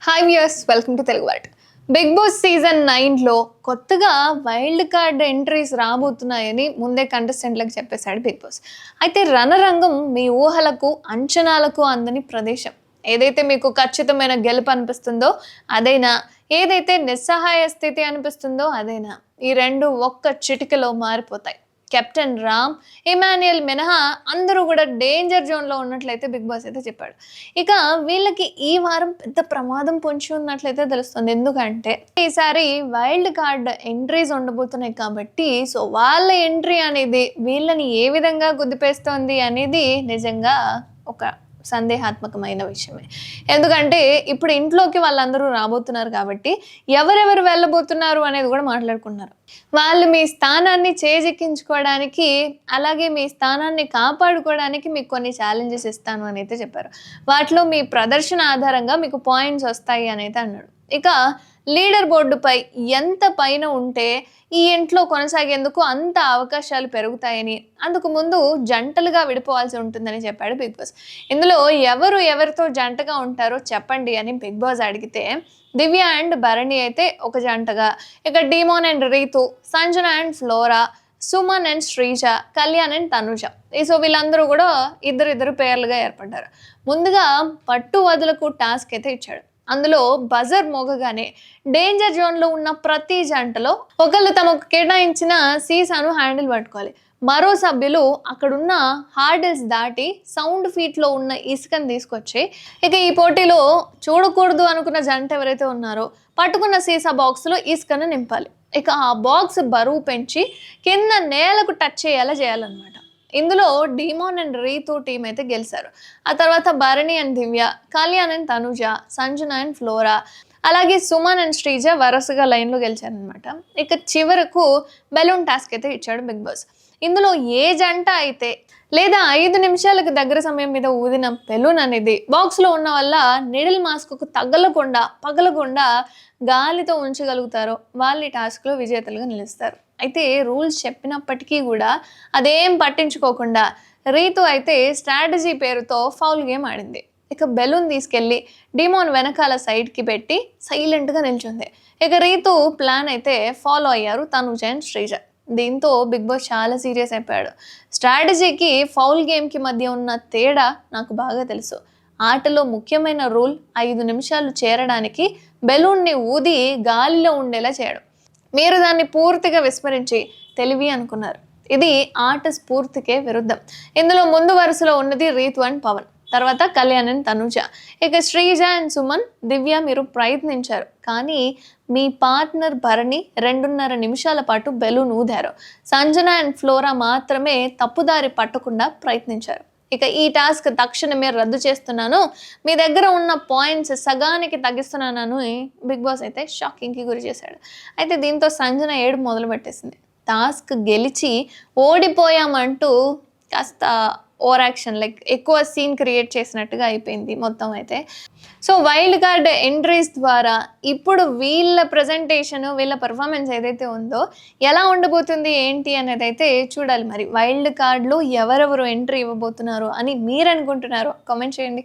Hi viewers, welcome to Telugu world. Big boss season 9లో కొత్తగా wild card entries రాబోతున్నాయని ముందే కంటెస్టెంట్లకు చెప్పేశాడు బిగ్ బాస్. అయితే రణరంగం మీ ఊహలకు అంచనాలకు అందని ప్రదేశం. ఏదైతే మీకు ఖచ్చితమైన గెలుపు అనిపిస్తుందో అదైనా, ఏదైతే నిస్సహాయ స్థితి అనిపిస్తుందో అదైనా, ఈ రెండు ఒక్క చిటికలో మారిపోతాయి. కెప్టెన్ రామ్, ఇమాన్యుయల్ మినహా అందరూ కూడా డేంజర్ జోన్లో ఉన్నట్లయితే బిగ్ బాస్ అయితే చెప్పాడు. ఇక వీళ్ళకి ఈ వారం పెద్ద ప్రమాదం పొంచి ఉన్నట్లయితే తెలుస్తుంది. ఎందుకంటే ఈసారి వైల్డ్ కార్డ్ ఎంట్రీస్ ఉండబోతున్నాయి కాబట్టి, సో వాళ్ళ ఎంట్రీ అనేది వీళ్ళని ఏ విధంగా గుద్దిపేస్తోంది అనేది నిజంగా ఒక సందేహాత్మకమైన విషయమే. ఎందుకంటే ఇప్పుడు ఇంట్లోకి వాళ్ళందరూ రాబోతున్నారు కాబట్టి ఎవరెవరు వెళ్ళబోతున్నారు అనేది కూడా మాట్లాడుకున్నారు. వాళ్ళు మీ స్థానాన్ని చేజిక్కించుకోవడానికి, అలాగే మీ స్థానాన్ని కాపాడుకోవడానికి మీకు కొన్ని ఛాలెంజెస్ ఇస్తాను అని అయితే చెప్పారు. వాటిలో మీ ప్రదర్శన ఆధారంగా మీకు పాయింట్స్ వస్తాయి అని అయితే అన్నాడు. ఇక లీడర్ బోర్డుపై ఎంత పైన ఉంటే ఈ ఇంట్లో కొనసాగేందుకు అంత అవకాశాలు పెరుగుతాయని, అందుకు ముందు జంటలుగా విడిపోవాల్సి ఉంటుందని చెప్పాడు బిగ్ బాస్. ఇందులో ఎవరితో జంటగా ఉంటారో చెప్పండి అని బిగ్ బాస్ అడిగితే, దివ్య అండ్ భరణి అయితే ఒక జంటగా, ఇక Demon and Rithu, Sanjana and Flora, Suman and Sreeja, Kalyan and Tanuja. So వీళ్ళందరూ కూడా ఇద్దరు పేర్లుగా ఏర్పడ్డారు. ముందుగా పట్టు వదులకు టాస్క్ అయితే ఇచ్చాడు. అందులో బజర్ మోగగానే డేంజర్ జోన్లో ఉన్న ప్రతి జంటలో ఒకళ్ళు తమకు కేటాయించిన సీసాను హ్యాండిల్ పట్టుకోవాలి. మరో సభ్యులు అక్కడున్న హార్డిల్స్ దాటి సౌండ్ ఫీట్లో ఉన్న ఇసుకను తీసుకొచ్చి, ఇక ఈ పోటీలో చూడకూడదు అనుకున్న జంట ఎవరైతే ఉన్నారో పట్టుకున్న సీసా బాక్స్లో ఇసుకను నింపాలి. ఇక ఆ బాక్స్ బరువు పెంచి కింద నేలకు టచ్ చేయాలన్నమాట. ఇందులో డీమోన్ అండ్ రీతు టీం అయితే గెలిచారు. ఆ తర్వాత Bharani and Divya, Kalyan and Tanuja, Sanjana and flora, అలాగే సుమన్ అండ్ శ్రీజ వరుసగా లైన్లో గెలిచారనమాట. ఇక చివరకు బెలూన్ టాస్క్ అయితే ఇచ్చాడు బిగ్ బాస్. ఇందులో ఏ జంట అయితే లేదా 5 నిమిషాలకు దగ్గర సమయం మీద ఊదిన బెలూన్ అనేది బాక్స్లో ఉన్న వల్ల నిడిల్ మాస్క్కు పగలకుండా గాలితో ఉంచగలుగుతారో వాళ్ళు ఈ టాస్క్లో విజేతలుగా నిలుస్తారు. అయితే రూల్స్ చెప్పినప్పటికీ కూడా అదేం పట్టించుకోకుండా రీతు అయితే స్ట్రాటజీ పేరుతో ఫౌల్ గేమ్ ఆడింది. ఇక బెలూన్ తీసుకెళ్ళి డిమోన్ వెనకాల సైడ్కి పెట్టి సైలెంట్గా నిల్చుంది. ఇక రీతు ప్లాన్ అయితే ఫాలో అయ్యారు తనుజ అండ్ శ్రీజ. దీంతో బిగ్ బాస్ చాలా సీరియస్ అయిపోయాడు. స్ట్రాటజీకి ఫౌల్ గేమ్కి మధ్య ఉన్న తేడా నాకు బాగా తెలుసు. ఆటలో ముఖ్యమైన రూల్ 5 నిమిషాలు చేరడానికి బెలూన్ని ఊది గాలిలో ఉండేలా చేయడం. మీరు దాన్ని పూర్తిగా విస్మరించి తెలివి అనుకున్నారు. ఇది ఆట స్ఫూర్తికే విరుద్ధం. ఇందులో ముందు వరుసలో ఉన్నది రీతు అండ్ పవన్, తర్వాత కళ్యాణ్ అండ్ తనుజ, ఇక శ్రీజ అండ్ సుమన్, దివ్య మీరు ప్రయత్నించారు, కానీ మీ పార్ట్నర్ భరణి 2.5 నిమిషాల పాటు బెలూన్ ఊదారు. సంజన అండ్ ఫ్లోరా మాత్రమే తప్పుదారి పట్టకుండా ప్రయత్నించారు. ఇక ఈ టాస్క్ తక్షణమే రద్దు చేస్తున్నాను, మీ దగ్గర ఉన్న పాయింట్స్ సగానికి తగ్గిస్తున్నాను బిగ్ బాస్ అయితే షాకింగ్కి గురి చేశాడు. అయితే దీంతో సంజన ఏడుపు మొదలు పెట్టేసింది. టాస్క్ గెలిచి ఓడిపోయామంటూ కాస్త ఓవర్ యాక్షన్, లైక్ ఎక్కువ సీన్ క్రియేట్ చేసినట్టుగా అయిపోయింది మొత్తం అయితే. సో వైల్డ్ కార్డ్ ఎంట్రీస్ ద్వారా ఇప్పుడు వీళ్ళ ప్రజెంటేషన్, వీళ్ళ పర్ఫార్మెన్స్ ఏదైతే ఉందో ఎలా ఉండబోతుంది ఏంటి అనేది అయితే చూడాలి. మరి వైల్డ్ కార్డ్లో ఎవరెవరు ఎంట్రీ ఇవ్వబోతున్నారు అని మీరు అనుకుంటున్నారో కామెంట్ చేయండి.